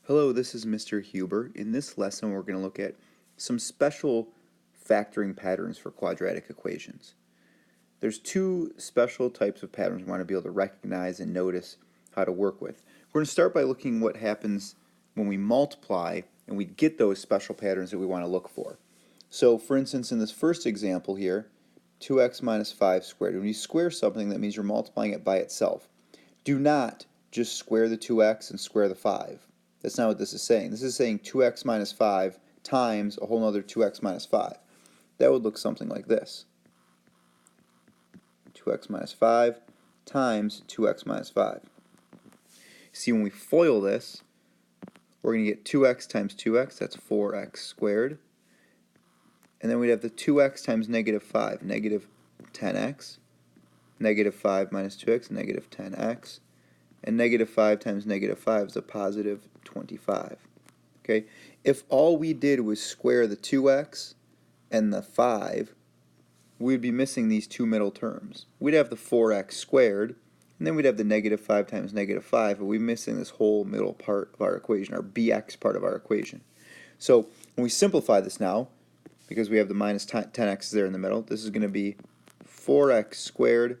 Hello, this is Mr. Huber. In this lesson, we're going to look at some special factoring patterns for quadratic equations. There's two special types of patterns we want to be able to recognize and notice how to work with. We're going to start by looking what happens when we multiply and we get those special patterns that we want to look for. So, for instance, in this first example here, 2x minus 5 squared. When you square something, that means you're multiplying it by itself. Do not just square the 2x and square the 5. That's not what this is saying. This is saying 2x minus 5 times a whole other 2x minus 5. That would look something like this. 2x minus 5 times 2x minus 5. See, when we FOIL this, we're going to get 2x times 2x, that's 4x squared. And then we'd have the 2x times negative 5, negative 10x. Negative 5 minus 2x, negative 10x. And negative 5 times negative 5 is a positive 25. Okay? If all we did was square the 2x and the 5, we'd be missing these two middle terms. We'd have the 4x squared, and then we'd have the negative 5 times negative 5, but we're missing this whole middle part of our equation, our bx part of our equation. So when we simplify this now, because we have the minus 10x there in the middle, this is going to be 4x squared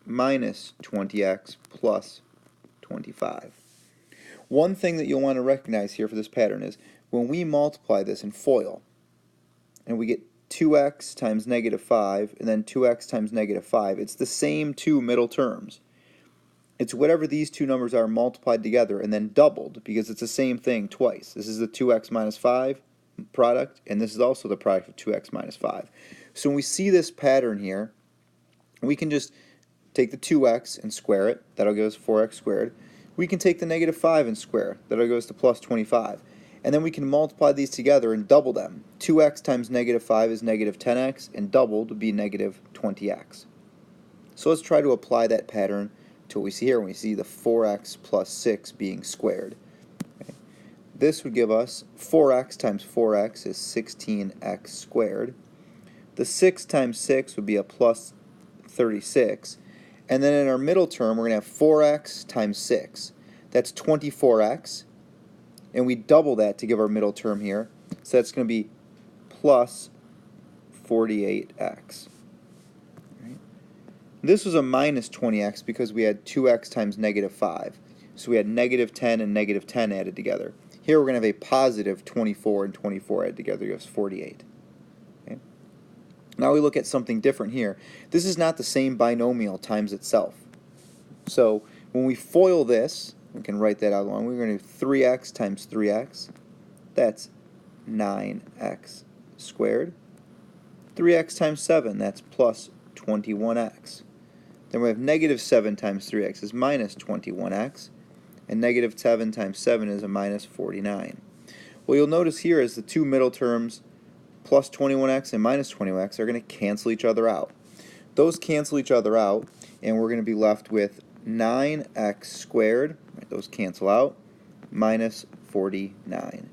minus 20x plus 25. One thing that you'll want to recognize here for this pattern is when we multiply this in FOIL and we get 2x times negative 5 and then 2x times negative 5, it's the same two middle terms. It's whatever these two numbers are multiplied together and then doubled because it's the same thing twice. This is the 2x minus 5 product, and this is also the product of 2x minus 5. So when we see this pattern here, we can just take the 2x and square it. That'll give us 4x squared. We can take the negative 5 and square. That'll give us to plus 25. And then we can multiply these together and double them. 2x times negative 5 is negative 10x, and doubled would be negative 20x. So let's try to apply that pattern to what we see here when we see the 4x plus 6 being squared. Okay. This would give us 4x times 4x is 16x squared. The 6 times 6 would be a plus 36. And then in our middle term, we're going to have 4x times 6. That's 24x. And we double that to give our middle term here. So that's going to be plus 48x. Right. This was a minus 20x because we had 2x times negative 5. So we had negative 10 and negative 10 added together. Here we're going to have a positive 24 and 24 added together gives 48. Now we look at something different here. This is not the same binomial times itself. So when we FOIL this, we can write that out along. We're going to do 3x times 3x. That's 9x squared. 3x times 7, that's plus 21x. Then we have negative 7 times 3x is minus 21x. And negative 7 times 7 is a minus 49. What you'll notice here is the two middle terms plus 21x and minus 21x are going to cancel each other out. Those cancel each other out, and we're going to be left with 9x squared, right, those cancel out, minus 49.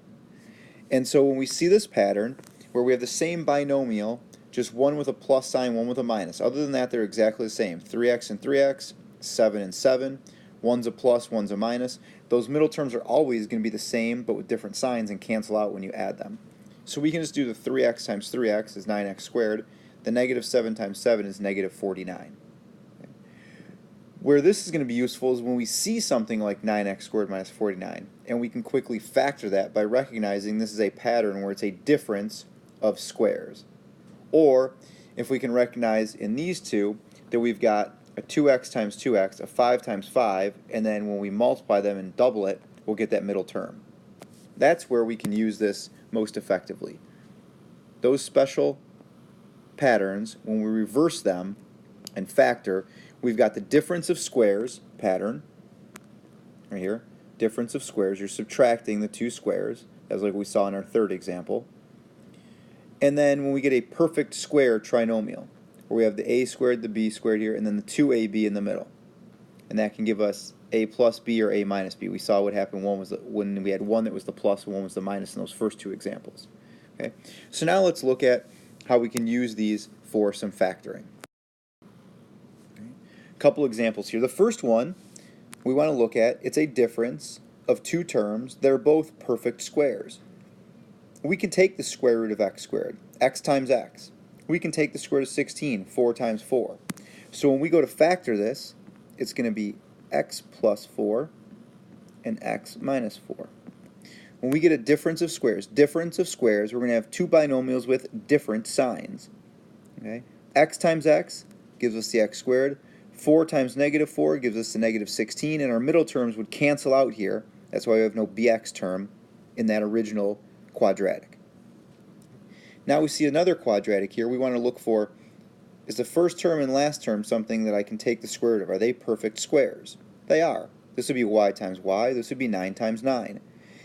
And so when we see this pattern, where we have the same binomial, just one with a plus sign, one with a minus. Other than that, they're exactly the same. 3x and 3x, 7 and 7. One's a plus, one's a minus. Those middle terms are always going to be the same, but with different signs and cancel out when you add them. So we can just do the 3x times 3x is 9x squared. The negative 7 times 7 is negative 49. Okay. Where this is going to be useful is when we see something like 9x squared minus 49, and we can quickly factor that by recognizing this is a pattern where it's a difference of squares. Or if we can recognize in these two that we've got a 2x times 2x, a 5 times 5, and then when we multiply them and double it, we'll get that middle term. That's where we can use this most effectively. Those special patterns, when we reverse them and factor, we've got the difference of squares pattern, right here, difference of squares, you're subtracting the two squares, as like we saw in our third example. And then when we get a perfect square trinomial, where we have the a squared, the b squared here, and then the 2ab in the middle. And that can give us a plus b or a minus b. We saw what happened when we had one that was the plus and one was the minus in those first two examples. Okay? So now let's look at how we can use these for some factoring. Okay? A couple examples here. The first one we want to look at, it's a difference of two terms that are both perfect squares. We can take the square root of x squared, x times x. We can take the square root of 16, 4 times 4. So when we go to factor this, it's going to be x plus 4 and x minus 4. When we get a difference of squares, we're going to have two binomials with different signs. Okay? X times x gives us the x squared. 4 times negative 4 gives us the negative 16, and our middle terms would cancel out here. That's why we have no bx term in that original quadratic. Now we see another quadratic here. We want to look for, is the first term and last term something that I can take the square root of? Are they perfect squares? They are. This would be y times y. This would be 9 times 9.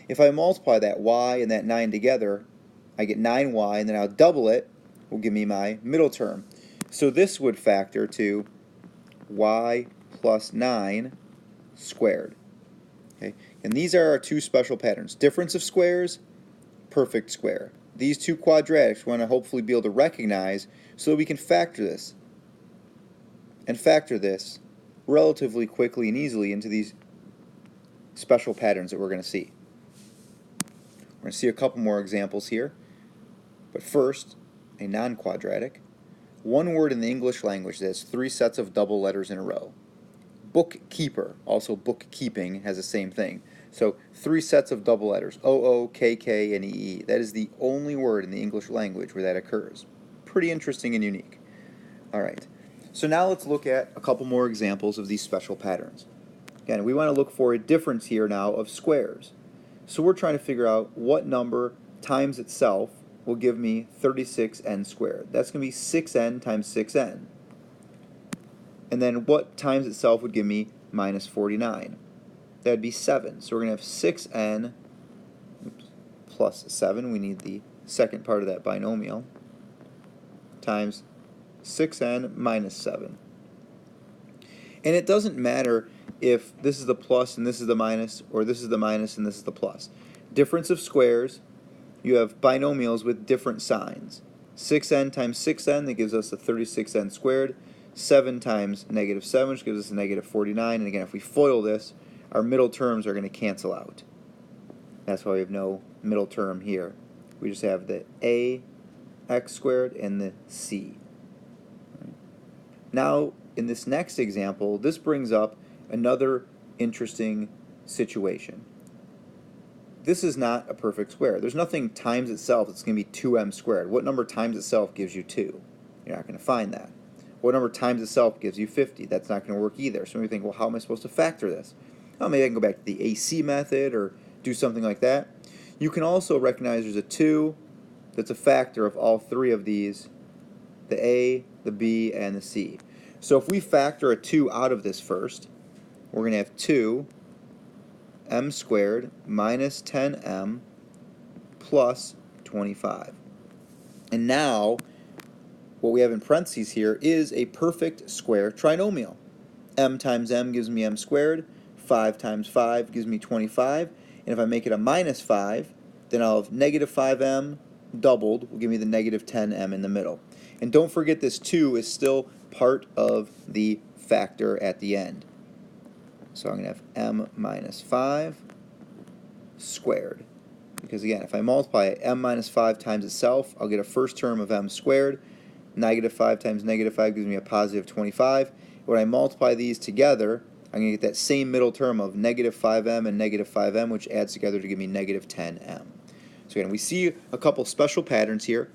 If I multiply that y and that 9 together, I get 9y, and then I'll double it, will give me my middle term. So this would factor to y plus 9 squared. Okay? And these are our two special patterns. Difference of squares, perfect square. These two quadratics we want to hopefully be able to recognize so that we can factor this and factor this relatively quickly and easily into these special patterns that we're going to see. We're going to see a couple more examples here. But first, a non-quadratic. One word in the English language that has 3 sets of double letters in a row. Bookkeeper, also bookkeeping, has the same thing. So 3 sets of double letters, O-O, K-K, and E-E. That is the only word in the English language where that occurs. Pretty interesting and unique. All right, so now let's look at a couple more examples of these special patterns. Again, we want to look for a difference here now of squares. So we're trying to figure out what number times itself will give me 36n squared. That's going to be 6n times 6n. And then what times itself would give me minus 49? That would be 7. So we're going to have 6n plus 7. We need the second part of that binomial. Times 6n minus 7. And it doesn't matter if this is the plus and this is the minus, or this is the minus and this is the plus. Difference of squares, you have binomials with different signs. 6n times 6n, that gives us a 36n squared. 7 times negative 7, which gives us a negative 49. And again, if we FOIL this, our middle terms are going to cancel out. That's why we have no middle term here. We just have the a x squared and the c. Now, in this next example, this brings up another interesting situation. This is not a perfect square. There's nothing times itself that's going to be 2m squared. What number times itself gives you 2? You're not going to find that. What number times itself gives you 50? That's not going to work either. So we think, well, how am I supposed to factor this? Oh, maybe I can go back to the AC method or do something like that. You can also recognize there's a 2 that's a factor of all 3 of these, the A, the B, and the C. So if we factor a 2 out of this first, we're going to have 2m squared minus 10m plus 25. And now, what we have in parentheses here is a perfect square trinomial. M times m gives me m squared. 5 times 5 gives me 25. And if I make it a minus 5, then I'll have negative 5m doubled will give me the negative 10m in the middle. And don't forget this 2 is still part of the factor at the end. So I'm going to have m minus 5 squared. Because again, if I multiply m minus 5 times itself, I'll get a first term of m squared. Negative 5 times negative 5 gives me a positive 25. When I multiply these together, I'm going to get that same middle term of negative 5m and negative 5m, which adds together to give me negative 10m. So again, we see a couple special patterns here.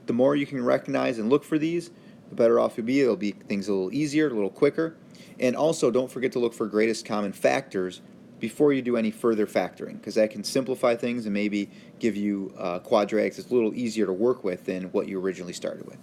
The more you can recognize and look for these, the better off you'll be. It'll be things a little easier, a little quicker. And also, don't forget to look for greatest common factors before you do any further factoring, because that can simplify things and maybe give you quadratics that's a little easier to work with than what you originally started with.